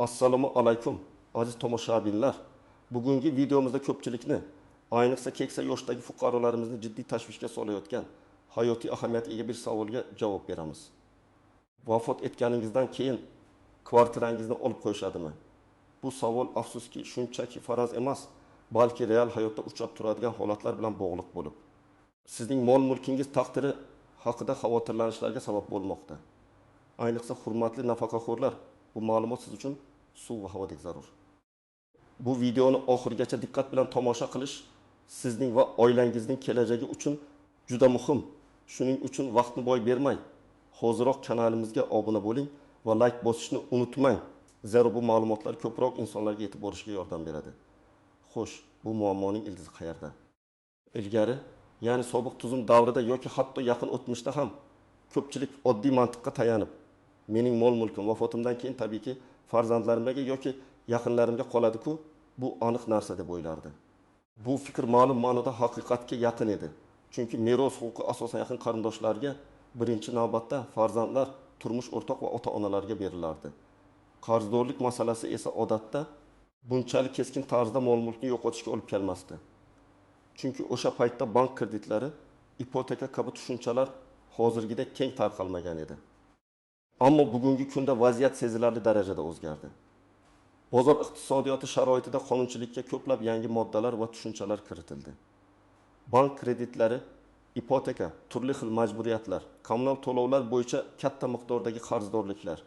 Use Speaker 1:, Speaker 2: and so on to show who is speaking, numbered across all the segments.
Speaker 1: Assalomu alaykum aziz tomoshabinlar. Bugungi videomizda ko'pchilikni, ayniqsa keksa yoshdagi fuqarolarimizni jiddiy tashvishga solayotgan hayotiy ahamiyatga ega bir savolga javob beramiz. Vafot etganingizdan keyin kvartirangizni olib qo'yishadimi? Bu savol afsuski shunchaki faraz emas, balki real hayotda uchrab turadigan holatlar bilan bog'liq bo'lib, sizning mol-mulkingiz taqdiri haqida xavotirlanishlarga sabab bo'lmoqda. Ayniqsa hurmatli nafaqaxo'rlar, bu ma'lumot siz uchun suv va havodek zarur. Bu videoni oxirigacha diqqat bilan tomosha qilish sizning va oilangizning kelajagi uchun juda muhim. Shuning uchun vaqtni boy bermay, hoziroq kanalimizga obuna bo'ling va like bosishni unutmang. Zero bu ma'lumotlar ko'proq insonlarga yetib borishga yordam beradi. Xo'sh, bu muammoning ildizi qayerda? Ilgari, ya'ni sobiq tuzum davrida yoki hatto yaqin o'tmishda ham ko'pchilik oddiy mantiqqa tayanib, mening mol-mulkim vafotimdan keyin tabiiyki farzandlarimga yoki yaqinlarimga qoladi-ku, bu aniq narsa deb o'ylardi. Bu fikr ma'lum ma'noda haqiqatga yaqin edi. Chunki meros huquqi asosan yaqin qarindoshlarga, birinchi navbatda farzandlar, turmush o'rtoq va ota-onalarga berilardi. Qarzdorlik masalasi esa odatda bunchalik keskin tarzda mol-mulkni yo'qotishga olib kelmasdi. Chunki o'sha paytda bank kreditlari, ipoteka kabi tushunchalar hozirgidek keng tarqalmagan edi. Ammo bugungi kunda vaziyat sezilarli darajada o'zgardi. Bozor iqtisodiyoti sharoitida qonunchilikka ko'plab yangi moddalar va tushunchalar kiritildi. Bank kreditlari, ipoteka, turli xil majburiyatlar, kommunal to'lovlar bo'yicha katta miqdordagi qarzdorliklar,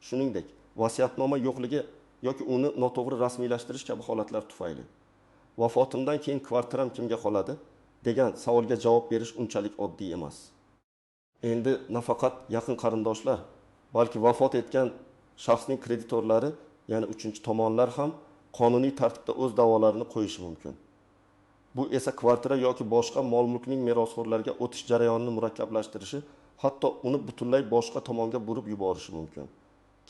Speaker 1: shuningdek, vasiyatnoma yo'qligi yoki uni noto'g'ri rasmiylashtirish kabi holatlar tufayli vafotimdan keyin kvartiram kimga qoladi degan savolga javob berish unchalik oddiy emas. Endi nafaqat yaqin qarindoshlar, balki vafot etgan shaxsning kreditorlari, ya'ni uchinchi tomonlar ham qonuniy tartibda o'z da'volarini qo'yishi mumkin. Bu esa kvartira yoki boshqa mol-mulkning merosxo'rlarga o'tish jarayonini murakkablashtirishi, hatto uni butunlay boshqa tomonga burib yuborishi mumkin.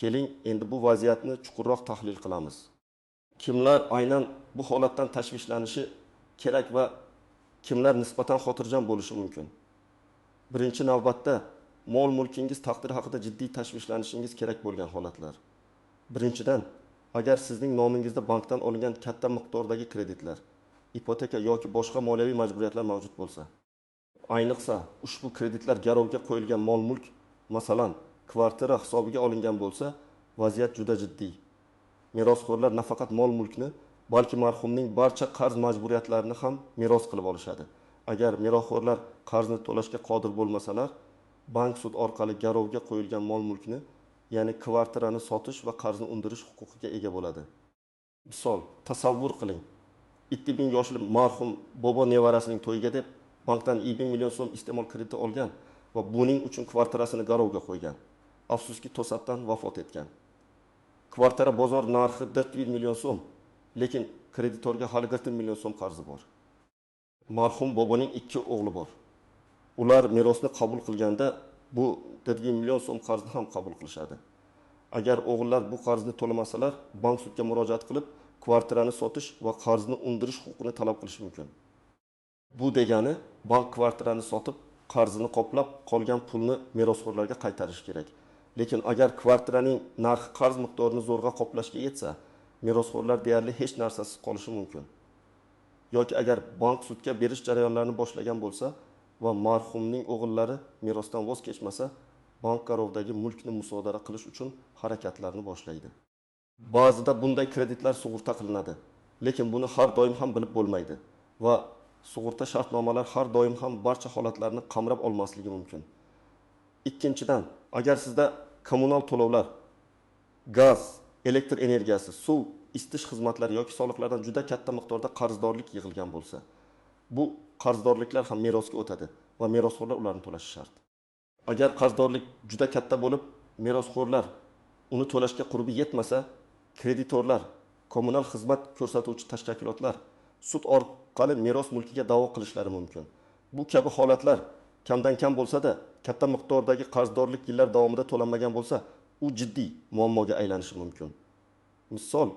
Speaker 1: Keling, endi bu vaziyatni chuqurroq tahlil qilamiz. Kimlar aynan bu holatdan tashvishlanishi kerak va kimlar nisbatan xotirjam bo'lishi mumkin? Birinchi navbatda mol-mulkingiz taqdiri haqida jiddiy tashvishlanishingiz kerak bo'lgan holatlar. Birinchidan, agar sizning nomingizda bankdan olingan katta miqdordagi kreditlar, ipoteka yoki boshqa moliyaviy majburiyatlar mavjud bo'lsa, ayniqsa ushbu kreditlar garovga qo'yilgan mol-mulk, masalan, kvartira hisobiga olingan bo'lsa, vaziyat juda jiddiy. Merosxo'rlar nafaqat mol-mulkni, balki marhumning barcha qarz majburiyatlarini ham meros qilib olishadi. Agar merosxo'rlar qarzni to'lashga qodir bo'lmasalar, bank sud orqali garovga qo'yilgan mol-mulkni, ya'ni kvartirani sotish va qarzni undirish huquqiga ega bo'ladi. Misol, tasavvur qiling. 2000 yoshli marhum bobo nevarasining to'yiga deb bankdan 20 million so'm iste'mol krediti olgan va buning uchun kvartirasini garovga qo'ygan. Afsuski to'satdan vafot etgan. Kvartira bozor narxi 400 million so'm, lekin kreditorga hali 40 million so'm qarzi bor. Marhum boboning 2 o'g'li bor. Ular merosni qabul qilganda bu 4 million so'm qarzni ham qabul qilishadi. Agar o'g'illar bu qarzni to'lamasalar, bank sudga murojaat qilib, kvartirani sotish va qarzni undirish huquqini talab qilish mumkin. Bu degani, bank kvartirani sotib, qarzini qoplab, qolgan pulni merosxo'rlarga qaytarish kerak. Lekin agar kvartiraning narxi qarz miqdorini zo'rg'a qoplashga yetsa, merosxo'rlar deyarli hech narsasiz qolishi mumkin. Yoki agar bank sudga berish jarayonlarini boshlagan bo'lsa va marhumning o'g'illari merosdan voz kechmasa, bank garovdagi mulkni musodara qilish uchun harakatlarni boshlaydi. Ba'zida bunday kreditlar sug'urta qilinadi, lekin buni har doim ham bilib bo'lmaydi va sug'urta shartnomalar har doim ham barcha holatlarni qamrab olmasligi mumkin. Ikkinchidan, agar sizda kommunal to'lovlar, gaz, elektr energiyasi, suv, isitish xizmatlari yoki soliqlardan juda katta miqdorda qarzdorlik yig'ilgan bo'lsa, bu qarzdorliklar ham merosga o'tadi va merosxo'rlar ularni to'lashi shart. Agar qarzdorlik juda katta bo'lib, merosxo'rlar uni to'lashga qurbi yetmasa, kreditorlar, kommunal xizmat ko'rsatuvchi tashkilotlar sud orqali meros mulkiga da'vo qilishlari mumkin. Bu kabi holatlar kamdan kam bo'lsa-da, katta miqdordagi qarzdorlik yillar davomida to'lanmagan bo'lsa, u jiddiy muammoga aylanishi mumkin. Misol,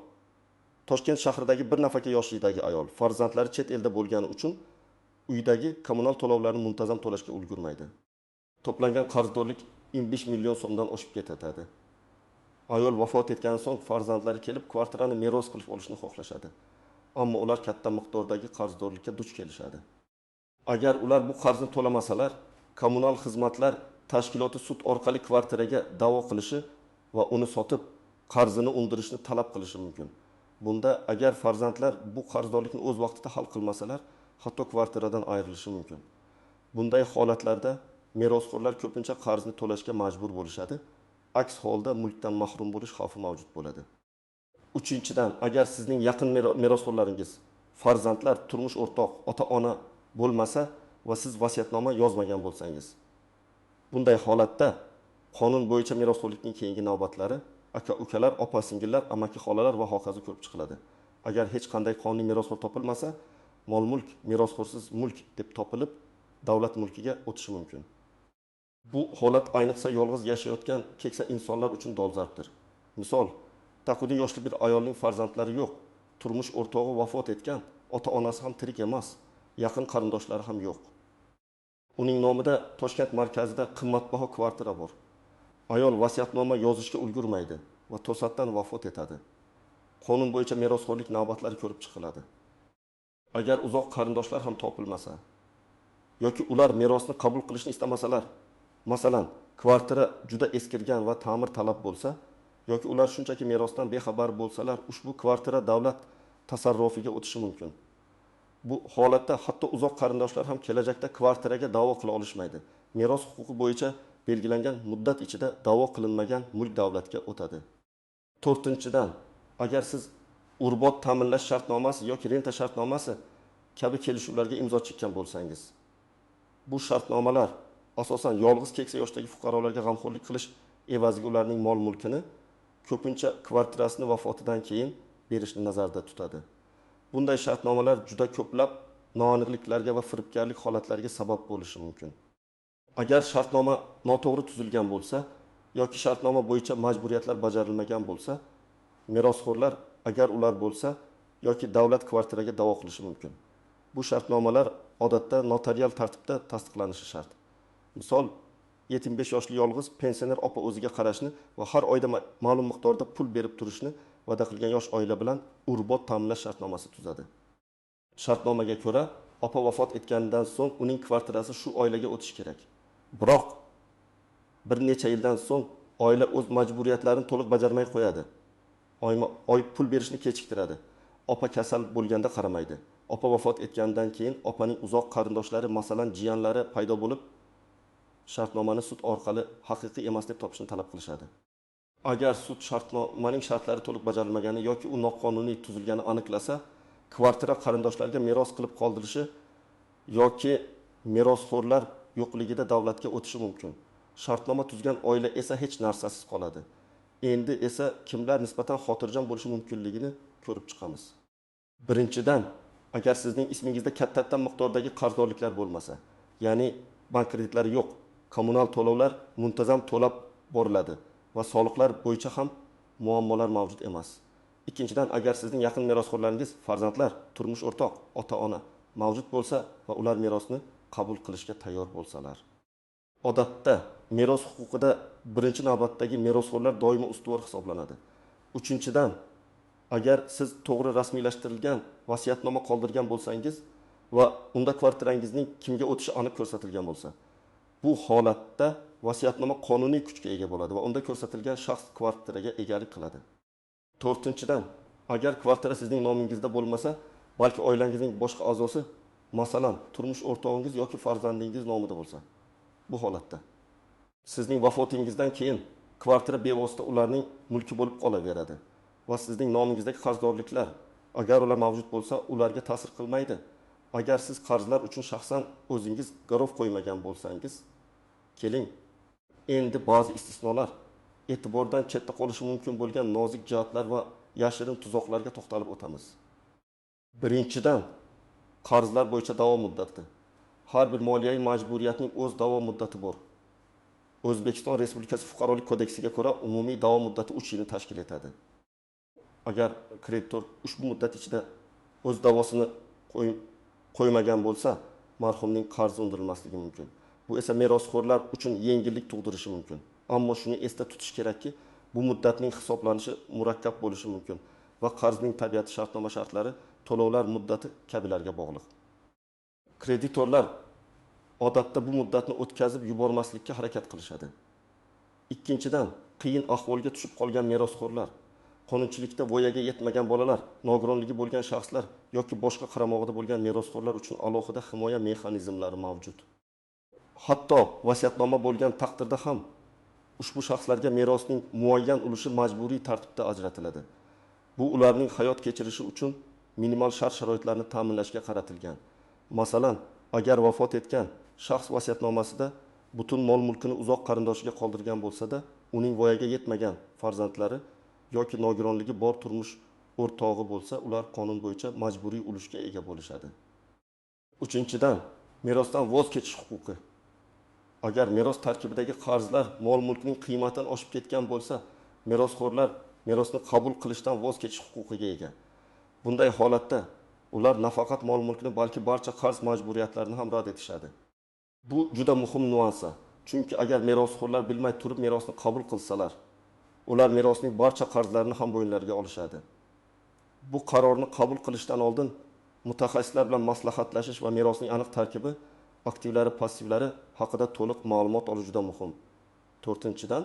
Speaker 1: Toshkent shahridagi bir nafaka yoshlikdagi ayol farzandlari chet elda bo'lgani uchun uydagi kommunal to'lovlarni muntazam to'lashga ulgurmaydi. To'plangan qarzdorlik 25 million so'mdan oshib ketadi. Ayol vafot etgan so'ng farzandlari kelib kvartirani meros qilib olishni xohlashadi. Ammo ular katta miqdordagi qarzdorlikka duch kelishadi. Agar ular bu qarzni to'lamasalar, kommunal xizmatlar tashkiloti sud orqali kvartiraga da'vo qilishi va uni sotib qarzini undirishni talab qilishi mumkin. Bunda agar farzandlar bu qarzdorlikni o'z vaqtida hal qilmasalar, hatto kvartiradan ayrilishi mumkin. Bunday holatlarda merosxo'rlar ko'pincha qarzni to'lashga majbur bo'lishadi. Aks holda mulkdan mahrum bo'lish xavfi mavjud bo'ladi. Uchinchidan, agar sizning yaqin merosxo'rlaringiz, farzandlar, turmush o'rtoq, ota-ona bo'lmasa va siz vasiyatnoma yozmagan bo'lsangiz, bunday holatda qonun bo'yicha merosxo'rlikning keyingi navbatlari aka-ukalar, opa-singillar, amaki-xolalar va hokazo ko'rib chiqiladi. Agar hech qanday qonuniy merosxo'r topilmasa, mol-mulk merosxo'rsiz mulk deb topilib, davlat mulkiga o'tishi mumkin. Bu holat ayniqsa yolg'iz yashayotgan keksa insonlar uchun dolzarbdir. Misol, taqudi yoshli bir ayolning farzandlari yo'q, turmush o'rtog'i vafot etgan, ota-onasi ham tirik emas, yaqin qarindoshlari ham yo'q. Uning nomida Toshkent markazida qimmatbaho kvartira bor. Ayol vasiyatnoma yozishga ulgurmaydi va to'satdan vafot etadi. Qonun bo'yicha merosxo'rlik navbatlari ko'rib chiqiladi. Agar uzoq qarindoshlar ham topilmasa yoki ular merosni qabul qilishni istamasalar, masalan, kvartira juda eskirgan va ta'mir talab bo'lsa, yoki ular shunchaki merosdan bexabar bo'lsalar, ushbu kvartira davlat tasarrufiga o'tishi mumkin. Bu holatda hatto uzoq qarindoshlar ham kelajakda kvartiraga da'vo qila olishmaydi. Meros huquqi bo'yicha belgilangan muddat ichida da'vo qilinmagan mulk davlatga o'tadi. 4-dan, agar siz urbot ta'minlash shartnomasi yoki renta shartnomasi kabi kelishuvlarga imzo chekkan bo'lsangiz, bu shartnomalar asosan yolg'iz keksa yoshdagi fuqarolarga g'amxo'rlik qilish evaziga ularning mol-mulkini ko'pincha kvartirasini vafotidan keyin berishni nazarda tutadi. Bunday shartnomalar juda ko'plab noaniqliklarga va firibgarlik holatlariga sabab bo'lishi mumkin. Agar shartnoma noto'g'ri tuzilgan bo'lsa yoki shartnoma bo'yicha majburiyatlar bajarilmagan bo'lsa, merosxo'rlar agar ular bo'lsa yoki davlat kvartiraga da'vo qilishi mumkin. Bu shartnomalar odatda notarial tartibda tasdiqlanishi shart. Misol, 75 yoshli yolg'iz pensioner opa o'ziga qarashni va har oyda ma'lum miqdorda pul berib turishni va'da qilgan yosh oila bilan urbot ta'minlash shartnomasi tuzadi. Shartnomaga ko'ra, opa vafot etganidan so'ng uning kvartirasi shu oilaga o'tishi kerak. Biroq bir necha yildan so'ng oila o'z majburiyatlarini to'liq bajarmay qo'yadi. Oy pul berishni kechiktiradi. Opa kasal bo'lganda qaramaydi. Opa vafot etgandan keyin opaning uzoq qarindoshlari, masalan, jiyanlari paydo bo'lib, shartnomani sud orqali haqiqiy emas deb topishni talab qilishadi. Agar sud shartnomaning shartlari to'liq bajarilmagani yoki u noqonuniy tuzilgani aniqlasa, kvartira qarindoshlariga meros qilib qoldirishi yoki merosxo'rlar yo'qligida davlatga o'tishi mumkin. Shartnoma tuzgan oila esa hech narsasiz qoladi. Endi esa kimlar nisbatan xotirjam bo'lishi mumkinligini ko'rib chiqamiz. Birinchidan, agar sizning ismingizda katta miqdordagi qarzdorliklar bo'lmasa, ya'ni bank kreditlari yo'q, kommunal to'lovlar muntazam to'lab boriladi va soliqlar bo'yicha ham muammolar mavjud emas. Ikkinchidan, agar sizning yaqin merosxo'rlaringiz, farzandlar, turmush o'rtoq, ota-ona mavjud bo'lsa va ular merosni qabul qilishga tayyor bo'lsalar. Odatda meros huquqida birinchi navbatdagi merosxo'rlar doimo ustuvor hisoblanadi. Uchinchidan, agar siz to'g'ri rasmiylashtirilgan vasiyatnoma qoldirgan bo'lsangiz va unda kvartirangizning kimga o'tishi aniq ko'rsatilgan bo'lsa, bu holatda vasiyatnoma qonuniy kuchga ega bo'ladi va unda ko'rsatilgan shaxs kvartiraga egalik qiladi. 4-dan, agar kvartira sizning nomingizda bo'lmasa, balki oilangizning boshqa a'zosi, masalan, turmush o'rtog'ingiz yoki farzandingiz nomida bo'lsa, bu holatda sizning vafotingizdan keyin kvartira bevosita ularning mulki bo'lib qolaveradi va sizning nomingizdagi qarzdorliklar, agar ular mavjud bo'lsa, ularga ta'sir qilmaydi. Agar siz qarzlar uchun shaxsan o'zingiz garov qo'ymagan bo'lsangiz, keling, endi ba'zi istisnolar, e'tibordan chetda qolishi mumkin bo'lgan nozik jihatlar va yashirin tuzoqlarga to'xtalib o'tamiz. Birinchidan, qarzlar bo'yicha da'vo muddati. Har bir moliyaviy majburiyatning o'z da'vo muddati bor. O'zbekiston Respublikasi Fuqarolik kodeksiga ko'ra umumiy da'vo muddati 3 yilni tashkil etadi. Agar kreditor ushbu muddat ichida o'z da'vosini qo'ymagan bo'lsa, marhumning qarzi undirilmasligi mumkin. Bu esa merosxo'rlar uchun yengillik tug'dirishi mumkin. Ammo shuni esda tutish kerakki, Bu muddatning hisoblanishi murakkab bo'lishi mumkin va qarzning tabiati, shartnoma shartlari, to'lovlar muddati kabilarga bog'liq. Kreditorlar odatda bu muddatni o'tkazib yubormaslikka harakat qilishadi. Ikkinchidan, qiyin ahvolga tushib qolgan merosxo'rlar, qonunchilikda voyaga yetmagan bolalar, nogironligi bo'lgan shaxslar yoki boshqa qaramog'ida bo'lgan merosxo'rlar uchun alohida himoya mexanizmlari mavjud. Hatto vasiyatnoma bo'lgan taqdirda ham ushbu shaxslarga merosning muayyan ulushi majburiy tartibda ajratiladi. Bu ularning hayot kechirishi uchun minimal shart-sharoitlarni ta'minlashga qaratilgan. Masalan, agar vafot etgan shaxs vasiyatnomasida butun mol-mulkini uzoq qarindoshiga qoldirgan bo'lsa-da, uning voyaga yetmagan farzandlari yoki nogironligi bor turmush o'rtog'i bo'lsa, ular qonun bo'yicha majburiy ulushga ega bo'lishadi. Uchinchidan, merosdan voz kechish huquqi. Agar meros tarkibidagi qarzlar mol-mulkning qiymatini oshib ketgan bo'lsa, merosxo'rlar merosni qabul qilishdan voz kechish huquqiga ega. Bunday holatda ular nafaqat mol-mulkni, balki barcha qarz majburiyatlarini ham rad etishadi. Bu juda muhim nuansa. Chunki agar merosxo'rlar bilmay turib merosni qabul qilsalar, ular merosning barcha qarzlarini ham bo'ynlariga olishadi. Bu qarorni qabul qilishdan oldin mutaxassislar bilan maslahatlashish va merosning aniq tarkibi, aktivlari, passivlari haqida to'liq ma'lumot olish juda muhim. To'rtinchidan,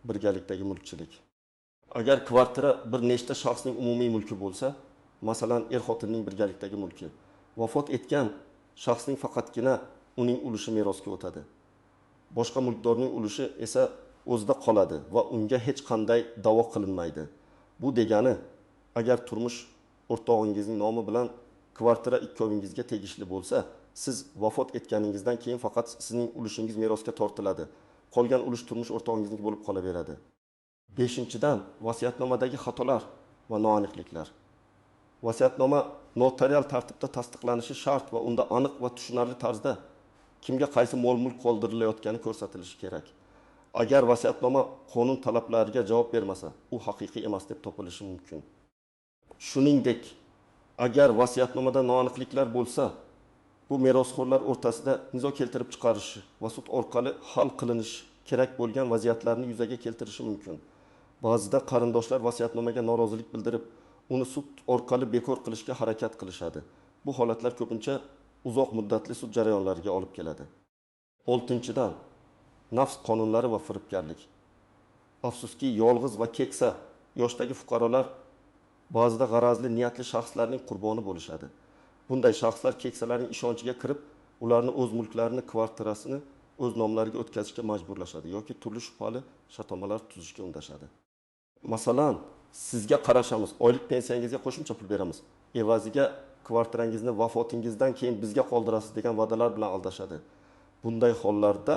Speaker 1: birgalikdagi mulkchilik. Agar kvartira bir nechta shaxsning umumiy mulki bo'lsa, masalan, er-xotinning birgalikdagi mulki, vafot etgan shaxsning faqatgina uning ulushi merosga o'tadi. Boshqa mulkdorning ulushi esa o'zida qoladi va unga hech qanday da'vo qilinmaydi. Bu degani, agar turmush o'rtog'ingizning nomi bilan kvartira ikkovingizga tegishli bo'lsa, siz vafot etganingizdan keyin faqat sizning ulushingiz merosga tortiladi. Qolgan ulush turmush o'rtog'ingizniki bo'lib qolaveradi. Beshinchidan, vasiyatnomadagi xatolar va noaniqliklar. Vasiyatnoma notarial tartibda tasdiqlanishi shart va unda aniq va tushunarli tarzda kimga qaysi mol-mulk qoldirilayotgani ko'rsatilishi kerak. Agar vasiyatnoma qonun talablariga javob bermasa, u haqiqiy emas deb topilishi mumkin. Shuningdek, agar vasiyatnomada noaniqliklar bo'lsa, bu merosxo'rlar o'rtasida nizo keltirib chiqarishi va sud orqali hal qilinishi kerak bo'lgan vaziyatlarni yuzaga keltirishi mumkin. Ba'zida qarindoshlar vasiyatnomaga norozilik bildirib, uni sud orqali bekor qilishga harakat qilishadi. Bu holatlar ko'pincha uzoq muddatli sud jarayonlariga olib keladi. 6-dan, nafs qonunlari va firibgarlik. Afsuski, yolg'iz va keksa yoshdagi fuqarolar ba'zida g'arazli niyatli shaxslarning qurboni bo'lishadi. Bunday shaxslar keksalarning ishonchiga kirib, ularni o'z mulklarini, kvartirasini o'z nomlariga o'tkazishga majburlashadi yoki turli shubhali shartnomalar tuzishga undashadi. Masalan, sizga qarashamiz, oylik pensiyangizga qo'shimcha pul beramiz. Evaziga kvartirangizni vafotingizdan keyin bizga qoldirasiz degan va'dalar bilan aldashadi. Bunday hollarda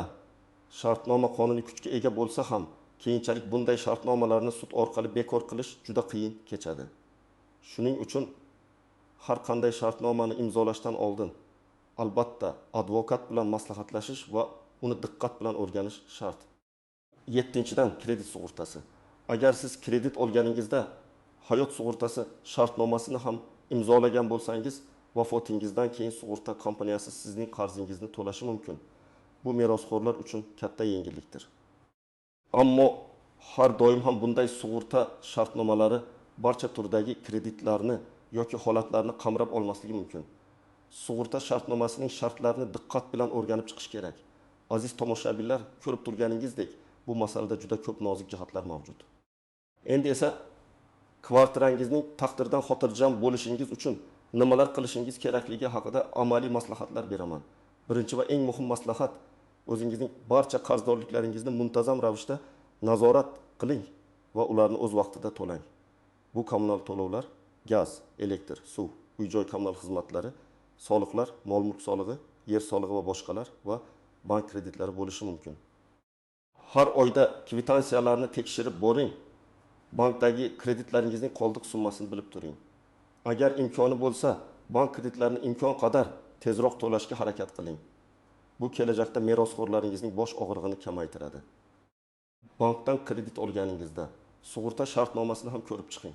Speaker 1: shartnoma qonuniy kuchga ega bo'lsa ham, keyinchalik bunday shartnomalarni sud orqali bekor qilish juda qiyin kechadi. Shuning uchun har qanday shartnomani imzolashdan oldin albatta advokat bilan maslahatlashish va uni diqqat bilan o'rganish shart. 7-dan, kredit sug'urtasi. Agar siz kredit olganingizda hayot sug'urtasi shartnomasini ham imzolagan bo'lsangiz, vafotingizdan keyin sug'urta kompaniyasi sizning qarzingizni to'lashi mumkin. Bu merosxo'rlar uchun katta yengillikdir. Ammo har doim ham bunday sug'urta shartnomalari barcha turdagi kreditlarni yoki holatlarni qamrab olmasligi mumkin. Sug'urta shartnomasining shartlarini diqqat bilan o'rganib chiqish kerak. Aziz tomoshabinlar, ko'rib turganingizdek, bu masalada juda ko'p nozik jihatlar mavjud. Endi esa kvartirangizning taqdirdan xotirjam bo'lishingiz uchun nimalar qilishingiz kerakligi haqida amaliy maslahatlar beraman. Birinchi va eng muhim maslahat, o'zingizning barcha qarzdorliklaringizni muntazam ravishda nazorat qiling va ularni o'z vaqtida to'lang. Bu kommunal to'lovlar, gaz, elektr, suv, uy-joy kommunal xizmatlari, soliqlar, mol-mulk solig'i, yer solig'i va boshqalar va bank kreditlari bo'lishi mumkin. Har oyda kvitansiyalarni tekshirib boring. Bankdagi kreditlaringizning qoldiq summasini bilib turing. Agar imkoni bo'lsa, bank kreditlarini imkon qadar tezroq to'lashga harakat qiling. Bu kelajakda merosxo'rlaringizning bosh og'rig'ini kamaytiradi. Bankdan kredit olganingizda sug'urta shartnomasini ham ko'rib chiqing.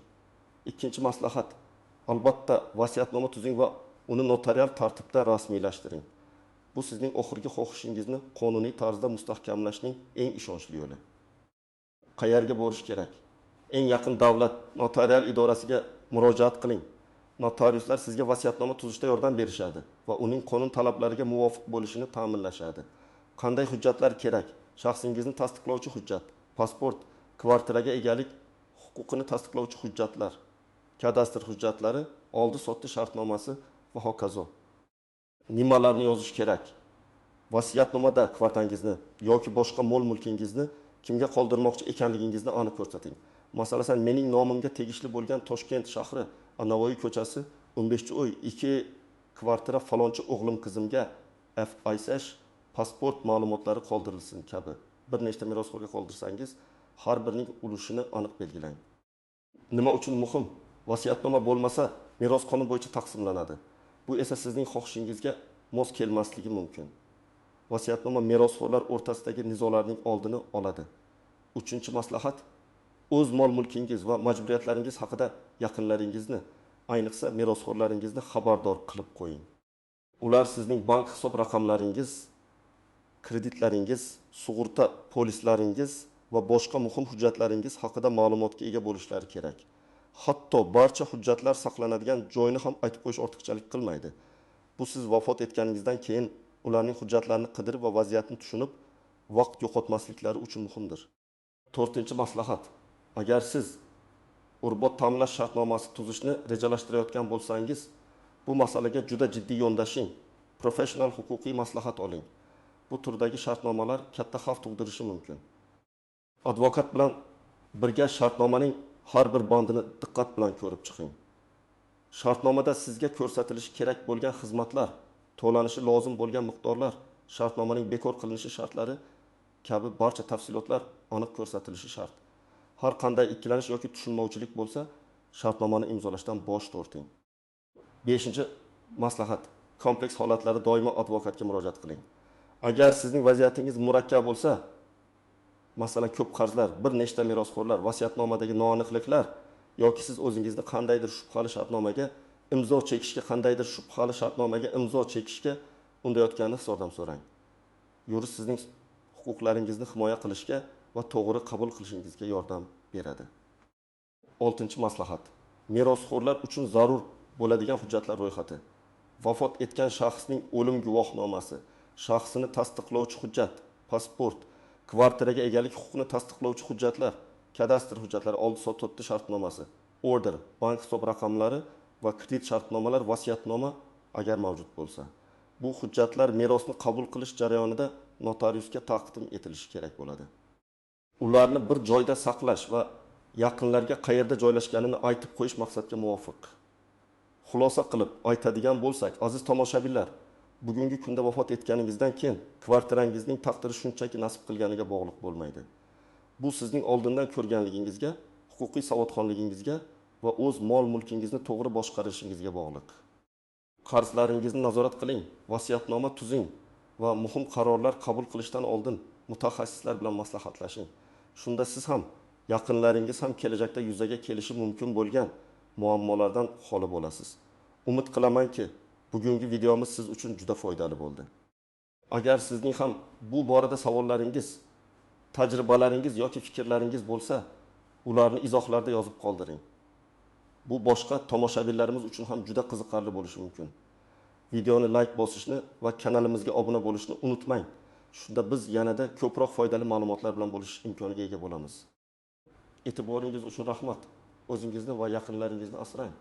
Speaker 1: Ikkinchi maslahat, albatta vasiyatnoma tuzing va uni notarial tartibda rasmiylashtiring. Bu sizning oxirgi xohishingizni qonuniy tarzda mustahkamlashning eng ishonchli yo'li. Qayerga borish kerak? Eng yaqin davlat notarial idorasiga murojaat qiling. Notariuslar sizga vasiyatnoma tuzishda yordam berishadi va uning qonun talablariga muvofiq bo'lishini ta'minlashadi. Qanday hujjatlar kerak? Shaxsingizni tasdiqlovchi hujjat, pasport, kvartiraga egalik huquqini tasdiqlovchi hujjatlar, kadastr hujjatlari, oldi-sotdi shartnomasi va hokazo. Nimalarni yozish kerak? Vasiyatnomada kvartangizni yoki boshqa mol-mulkingizni kimga qoldirmoqchi ekanligingizni aniq ko'rsating. Masalan, mening nomimga tegishli bo'lgan Toshkent shahri, Navoiy ko'chasi, 15-uy, 2 kvartira falonchi o'g'lim qizimga FISH pasport ma'lumotlari qoldirilsin kabi bir nechta merosxo'rga qoldirsangiz, har birining ulushini aniq belgilang. Nima uchun muhim? Vasiyatnoma bo'lmasa, meros qonun bo'yicha taqsimlanadi. Bu esa sizning xohishingizga mos kelmasligi mumkin. Vasiyatnoma merosxo'rlar o'rtasidagi nizolarning oldini oladi. 3-maslahat: o'z mol-mulkingiz va majburiyatlaringiz haqida yaqinlaringizni, ayniqsa merosxo'rlaringizni xabardor qilib qo'ying. Ular sizning bank hisob raqamlaringiz, kreditlaringiz, sug'urta polislaringiz va boshqa muhim hujjatlaringiz haqida ma'lumotga ega bo'lishlari kerak. Hatto barcha hujjatlar saqlanadigan joyni ham aytib qo'yish ortiqchalik qilmaydi. Bu siz vafot etganingizdan keyin ularning hujjatlarini qidirib va vaziyatni tushunib, vaqt yo'qotmasliklari uchun muhimdir. 4-maslahat: agar siz urbot ta'minlash shartnomasi tuzishni rejalashtirayotgan bo'lsangiz, bu masalaga juda jiddiy yondashing. Professional huquqiy maslahat oling. Bu turdagi shartnomalar katta xavf tug'dirishi mumkin. Advokat bilan birga shartnomaning har bir bandini diqqat bilan ko'rib chiqing. Shartnomada sizga ko'rsatilishi kerak bo'lgan xizmatlar, to'lanishi lozim bo'lgan miqdorlar, shartnomaning bekor qilinishi shartlari kabi barcha tafsilotlar aniq ko'rsatilishi shart. Har qanday ikkilanish yoki tushunmovchilik bo'lsa, shartnomani imzolashdan bosh torting. 5-maslahat: kompleks holatlarda doimo advokatga murojaat qiling. Agar sizning vaziyatingiz murakkab bo'lsa, masalan ko'p qarzlar, bir nechta merosxo'rlar, vasiyatnomadagi noaniqliklar yoki siz o'zingizni qandaydir shubhali shartnomaga imzo chekishga undayotganini yordam so'rang. Yurist sizning huquqlaringizni himoya qilishga va to'g'ri qabul qilishingizga yordam beradi. 6-maslahat: merosxo'rlar uchun zarur bo'ladigan hujjatlar ro'yxati. Vafot etgan shaxsning o'lim guvohnomasi, shaxsini tasdiqlovchi hujjat, pasport, kvartiraga egalik huquqini tasdiqlovchi hujjatlar, kadastr hujjatlari, oldi-sotdi shartnomasi, order, bank hisob raqamlari va kredit shartnomalar, vasiyatnoma agar mavjud bo'lsa. Bu hujjatlar merosni qabul qilish jarayonida notariusga taqdim etilishi kerak bo'ladi. Ularni bir joyda saqlash va yaqinlarga qayerda joylashganini aytib qo'yish maqsadga muvofiq. Xulosa qilib aytadigan bo'lsak, aziz tomoshabinlar, bugungi kunda vafot etganingizdan keyin kvartirangizning taqdiri shunchaki nasib qilganiga bog'liq bo'lmaydi. Bu sizning oldindan ko'rganligingizga, huquqiy savodxonligingizga va o'z mol-mulkingizni to'g'ri boshqarishingizga bog'liq. Qarzlaringizni nazorat qiling, vasiyatnoma tuzing va muhim qarorlar qabul qilishdan oldin mutaxassislar bilan maslahatlashing. Shunda siz ham, yaqinlaringiz ham kelajakda yuzaga kelishi mumkin bo'lgan muammolardan xoli bo'lasiz. Umid qilamanki, bugungi videomiz siz uchun juda foydali bo'ldi. Agar sizning ham bu borada savollaringiz, tajribalaringiz yoki fikrlaringiz bo'lsa, ularni izohlarda yozib qoldiring. Bu boshqa tomoshabinlarimiz uchun ham juda qiziqarli bo'lishi mumkin. Videoni like bosishni va kanalimizga obuna bo'lishni unutmang. Shunda biz yanada ko'proq foydali ma'lumotlar bilan bo'lish imkoniga ega bo'lamiz. E'tiboringiz uchun rahmat. O'zingizni va yaqinlaringizni asrang.